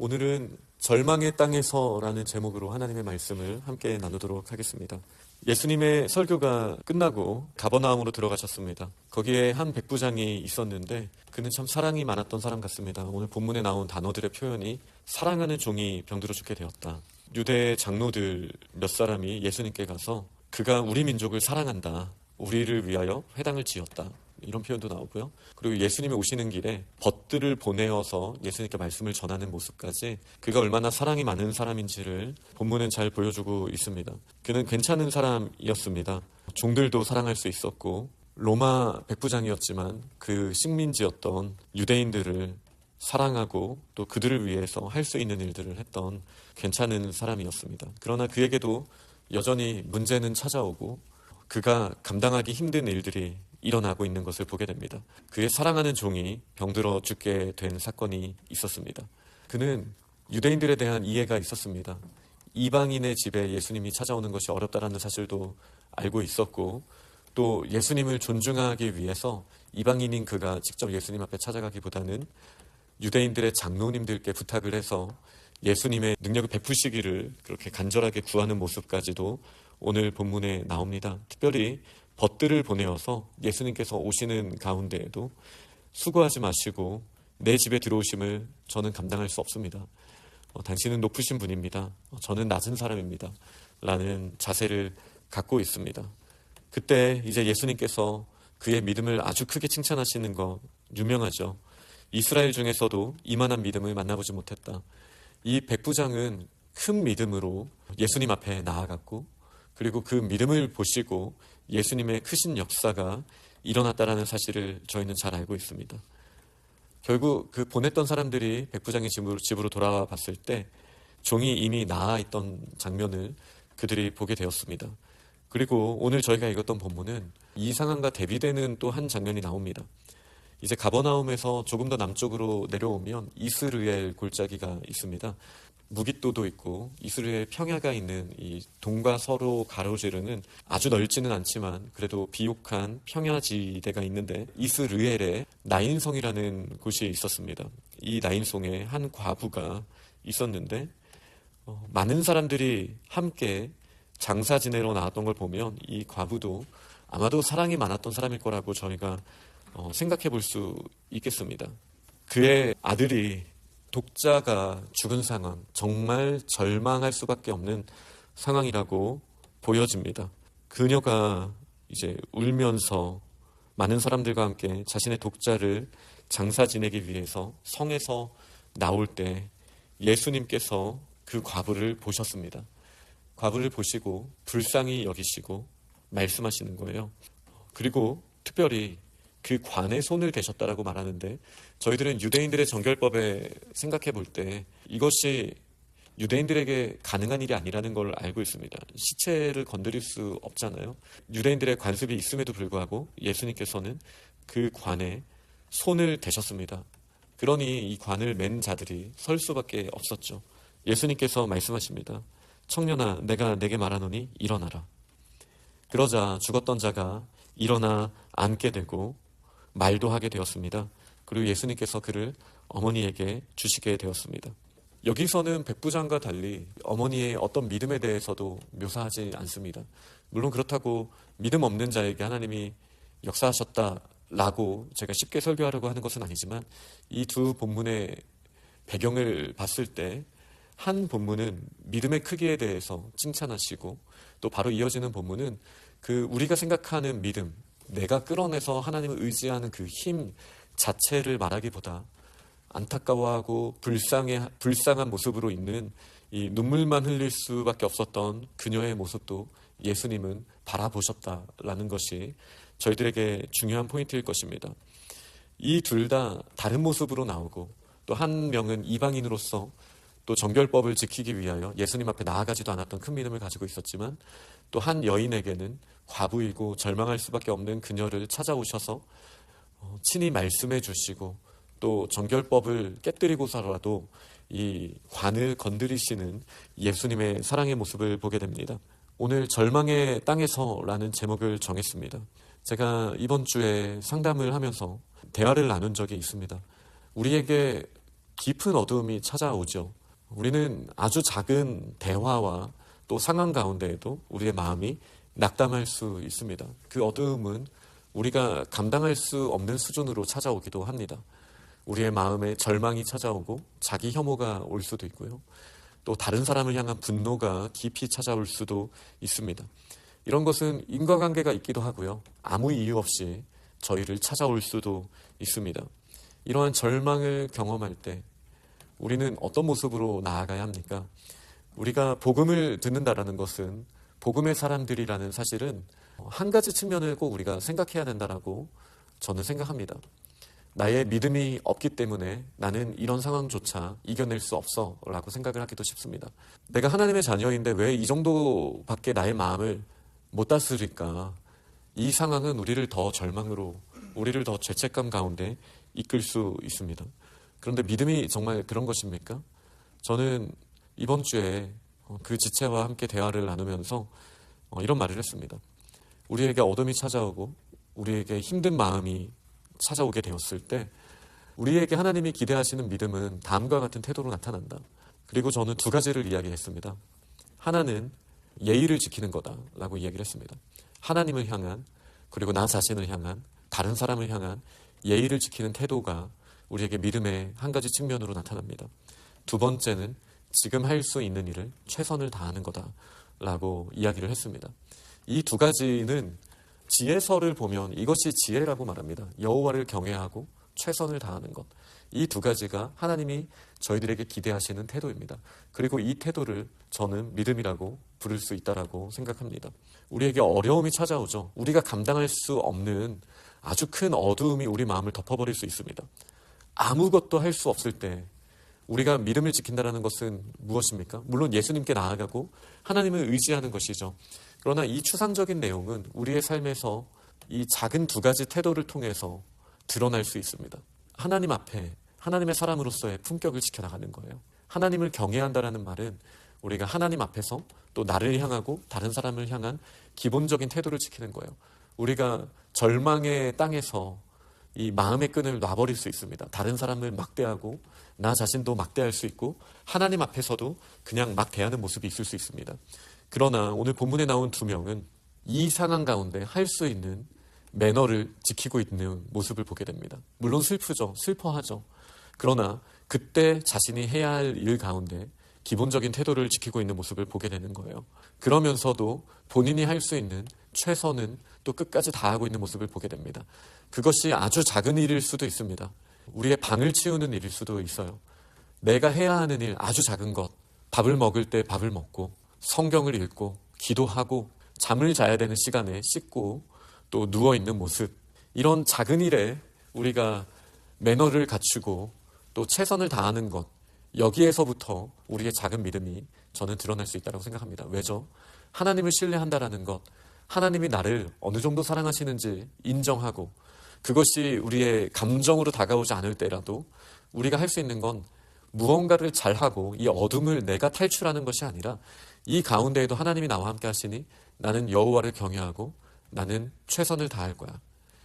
오늘은 절망의 땅에서라는 제목으로 하나님의 말씀을 함께 나누도록 하겠습니다. 예수님의 설교가 끝나고 가버나움으로 들어가셨습니다. 거기에 한 백부장이 있었는데 그는 참 사랑이 많았던 사람 같습니다. 오늘 본문에 나온 단어들의 표현이 사랑하는 종이 병들어 죽게 되었다. 유대 장로들 몇 사람이 예수님께 가서 그가 우리 민족을 사랑한다. 우리를 위하여 회당을 지었다. 이런 표현도 나오고요. 그리고 예수님이 오시는 길에 벗들을 보내어서 예수님께 말씀을 전하는 모습까지 그가 얼마나 사랑이 많은 사람인지를 본문은 잘 보여주고 있습니다. 그는 괜찮은 사람이었습니다. 종들도 사랑할 수 있었고 로마 백부장이었지만 그 식민지였던 유대인들을 사랑하고 또 그들을 위해서 할 수 있는 일들을 했던 괜찮은 사람이었습니다. 그러나 그에게도 여전히 문제는 찾아오고 그가 감당하기 힘든 일들이 일어나고 있는 것을 보게 됩니다. 그의 사랑하는 종이 병들어 죽게 된 사건이 있었습니다. 그는 유대인들에 대한 이해가 있었습니다. 이방인의 집에 예수님이 찾아오는 것이 어렵다라는 사실도 알고 있었고 또 예수님을 존중하기 위해서 이방인인 그가 직접 예수님 앞에 찾아가기보다는 유대인들의 장로님들께 부탁을 해서 예수님의 능력을 베푸시기를 그렇게 간절하게 구하는 모습까지도 오늘 본문에 나옵니다. 특별히 벗들을 보내어서 예수님께서 오시는 가운데에도 수고하지 마시고 내 집에 들어오심을 저는 감당할 수 없습니다. 당신은 높으신 분입니다. 저는 낮은 사람입니다. 라는 자세를 갖고 있습니다. 그때 이제 예수님께서 그의 믿음을 아주 크게 칭찬하시는 거 유명하죠. 이스라엘 중에서도 이만한 믿음을 만나보지 못했다. 이 백부장은 큰 믿음으로 예수님 앞에 나아갔고 그리고 그 믿음을 보시고 예수님의 크신 역사가 일어났다는 사실을 저희는 잘 알고 있습니다. 결국 그 보냈던 사람들이 백부장의 집으로 돌아와 봤을 때 종이 이미 나아 있던 장면을 그들이 보게 되었습니다. 그리고 오늘 저희가 읽었던 본문은 이 상황과 대비되는 또 한 장면이 나옵니다. 이제 가버나움에서 조금 더 남쪽으로 내려오면 이스르엘 골짜기가 있습니다. 무깃도도 있고 이스라엘 평야가 있는 이 동과 서로 가로지르는 아주 넓지는 않지만 그래도 비옥한 평야지대가 있는데 이스르엘에 나인성이라는 곳이 있었습니다. 이 나인성에 한 과부가 있었는데 많은 사람들이 함께 장사 지내러 나왔던 걸 보면 이 과부도 아마도 사랑이 많았던 사람일 거라고 저희가 생각해 볼 수 있겠습니다. 그의 아들이 독자가 죽은 상황, 정말 절망할 수밖에 없는 상황이라고 보여집니다. 그녀가 이제 울면서 많은 사람들과 함께 자신의 독자를 장사 지내기 위해서 성에서 나올 때 예수님께서 그 과부를 보셨습니다. 과부를 보시고 불쌍히 여기시고 말씀하시는 거예요. 그리고 특별히 그 관에 손을 대셨다라고 말하는데 저희들은 유대인들의 정결법에 생각해 볼 때 이것이 유대인들에게 가능한 일이 아니라는 걸 알고 있습니다. 시체를 건드릴 수 없잖아요. 유대인들의 관습이 있음에도 불구하고 예수님께서는 그 관에 손을 대셨습니다. 그러니 이 관을 맨 자들이 설 수밖에 없었죠. 예수님께서 말씀하십니다. 청년아, 내가 내게 말하노니 일어나라. 그러자 죽었던 자가 일어나 앉게 되고 말도 하게 되었습니다. 그리고 예수님께서 그를 어머니에게 주시게 되었습니다. 여기서는 백부장과 달리 어머니의 어떤 믿음에 대해서도 묘사하지 않습니다. 물론 그렇다고 믿음 없는 자에게 하나님이 역사하셨다라고 제가 쉽게 설교하려고 하는 것은 아니지만 이 두 본문의 배경을 봤을 때 한 본문은 믿음의 크기에 대해서 칭찬하시고 또 바로 이어지는 본문은 그 우리가 생각하는 믿음, 내가 끌어내서 하나님을 의지하는 그 힘 자체를 말하기보다 안타까워하고 불쌍한 모습으로 있는 이 눈물만 흘릴 수밖에 없었던 그녀의 모습도 예수님은 바라보셨다라는 것이 저희들에게 중요한 포인트일 것입니다. 이 둘 다 다른 모습으로 나오고 또 한 명은 이방인으로서 또 정결법을 지키기 위하여 예수님 앞에 나아가지도 않았던 큰 믿음을 가지고 있었지만 또 한 여인에게는 과부이고 절망할 수밖에 없는 그녀를 찾아오셔서 친히 말씀해 주시고 또 정결법을 깨뜨리고서라도 이 관을 건드리시는 예수님의 사랑의 모습을 보게 됩니다. 오늘 절망의 땅에서라는 제목을 정했습니다. 제가 이번 주에 상담을 하면서 대화를 나눈 적이 있습니다. 우리에게 깊은 어두움이 찾아오죠. 우리는 아주 작은 대화와 또 상황 가운데에도 우리의 마음이 낙담할 수 있습니다. 그 어두움은 우리가 감당할 수 없는 수준으로 찾아오기도 합니다. 우리의 마음에 절망이 찾아오고 자기 혐오가 올 수도 있고요. 또 다른 사람을 향한 분노가 깊이 찾아올 수도 있습니다. 이런 것은 인과관계가 있기도 하고요. 아무 이유 없이 저희를 찾아올 수도 있습니다. 이러한 절망을 경험할 때 우리는 어떤 모습으로 나아가야 합니까? 우리가 복음을 듣는다라는 것은 복음의 사람들이라는 사실은 한 가지 측면을 꼭 우리가 생각해야 된다라고 저는 생각합니다. 나의 믿음이 없기 때문에 나는 이런 상황조차 이겨낼 수 없어 라고 생각을 하기도 쉽습니다. 내가 하나님의 자녀인데 왜 이 정도밖에 나의 마음을 못 다스릴까? 이 상황은 우리를 더 절망으로, 우리를 더 죄책감 가운데 이끌 수 있습니다. 그런데 믿음이 정말 그런 것입니까? 저는 이번 주에 그 지체와 함께 대화를 나누면서 이런 말을 했습니다. 우리에게 어둠이 찾아오고 우리에게 힘든 마음이 찾아오게 되었을 때 우리에게 하나님이 기대하시는 믿음은 다음과 같은 태도로 나타난다. 그리고 저는 두 가지를 이야기했습니다. 하나는 예의를 지키는 거다라고 이야기를 했습니다. 하나님을 향한, 그리고 나 자신을 향한, 다른 사람을 향한 예의를 지키는 태도가 우리에게 믿음의 한 가지 측면으로 나타납니다. 두 번째는 지금 할 수 있는 일을 최선을 다하는 거다라고 이야기를 했습니다. 이 두 가지는 지혜서를 보면 이것이 지혜라고 말합니다. 여호와를 경외하고 최선을 다하는 것. 이 두 가지가 하나님이 저희들에게 기대하시는 태도입니다. 그리고 이 태도를 저는 믿음이라고 부를 수 있다라고 생각합니다. 우리에게 어려움이 찾아오죠. 우리가 감당할 수 없는 아주 큰 어두움이 우리 마음을 덮어버릴 수 있습니다. 아무것도 할 수 없을 때 우리가 믿음을 지킨다는 것은 무엇입니까? 물론 예수님께 나아가고 하나님을 의지하는 것이죠. 그러나 이 추상적인 내용은 우리의 삶에서 이 작은 두 가지 태도를 통해서 드러날 수 있습니다. 하나님 앞에 하나님의 사람으로서의 품격을 지켜나가는 거예요. 하나님을 경외한다라는 말은 우리가 하나님 앞에서 또 나를 향하고 다른 사람을 향한 기본적인 태도를 지키는 거예요. 우리가 절망의 땅에서 이 마음의 끈을 놔버릴 수 있습니다. 다른 사람을 막대하고 나 자신도 막대할 수 있고 하나님 앞에서도 그냥 막 대하는 모습이 있을 수 있습니다. 그러나 오늘 본문에 나온 두 명은 이 상황 가운데 할 수 있는 매너를 지키고 있는 모습을 보게 됩니다. 물론 슬프죠. 슬퍼하죠. 그러나 그때 자신이 해야 할 일 가운데 기본적인 태도를 지키고 있는 모습을 보게 되는 거예요. 그러면서도 본인이 할 수 있는 최선은 또 끝까지 다하고 있는 모습을 보게 됩니다. 그것이 아주 작은 일일 수도 있습니다. 우리의 방을 치우는 일일 수도 있어요. 내가 해야 하는 일, 아주 작은 것. 밥을 먹을 때 밥을 먹고 성경을 읽고 기도하고 잠을 자야 되는 시간에 씻고 또 누워있는 모습. 이런 작은 일에 우리가 매너를 갖추고 또 최선을 다하는 것. 여기에서부터 우리의 작은 믿음이 저는 드러날 수 있다고 생각합니다. 왜죠? 하나님을 신뢰한다라는 것. 하나님이 나를 어느 정도 사랑하시는지 인정하고 그것이 우리의 감정으로 다가오지 않을 때라도 우리가 할 수 있는 건 무언가를 잘하고 이 어둠을 내가 탈출하는 것이 아니라 이 가운데에도 하나님이 나와 함께 하시니 나는 여호와를 경외하고 나는 최선을 다할 거야.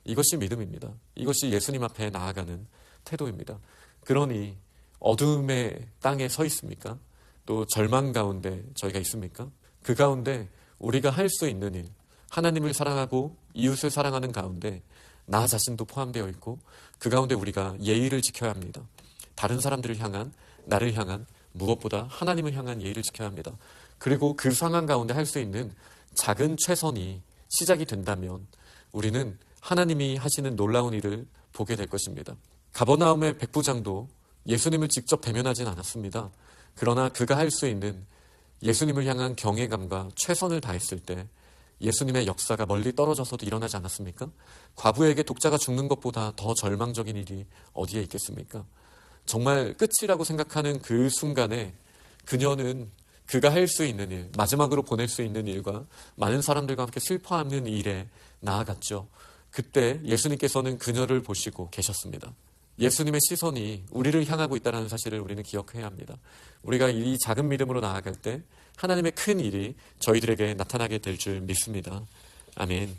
이것이 믿음입니다. 이것이 예수님 앞에 나아가는 태도입니다. 그러니 어둠의 땅에 서 있습니까? 또 절망 가운데 저희가 있습니까? 그 가운데 우리가 할 수 있는 일, 하나님을 사랑하고 이웃을 사랑하는 가운데 나 자신도 포함되어 있고 그 가운데 우리가 예의를 지켜야 합니다. 다른 사람들을 향한, 나를 향한, 무엇보다 하나님을 향한 예의를 지켜야 합니다. 그리고 그 상황 가운데 할 수 있는 작은 최선이 시작이 된다면 우리는 하나님이 하시는 놀라운 일을 보게 될 것입니다. 가버나움의 백부장도 예수님을 직접 대면하진 않았습니다. 그러나 그가 할 수 있는 예수님을 향한 경외감과 최선을 다했을 때 예수님의 역사가 멀리 떨어져서도 일어나지 않았습니까? 과부에게 독자가 죽는 것보다 더 절망적인 일이 어디에 있겠습니까? 정말 끝이라고 생각하는 그 순간에 그녀는 그가 할 수 있는 일, 마지막으로 보낼 수 있는 일과 많은 사람들과 함께 슬퍼하는 일에 나아갔죠. 그때 예수님께서는 그녀를 보시고 계셨습니다. 예수님의 시선이 우리를 향하고 있다는 사실을 우리는 기억해야 합니다. 우리가 이 작은 믿음으로 나아갈 때 하나님의 큰 일이 저희들에게 나타나게 될 줄 믿습니다. 아멘.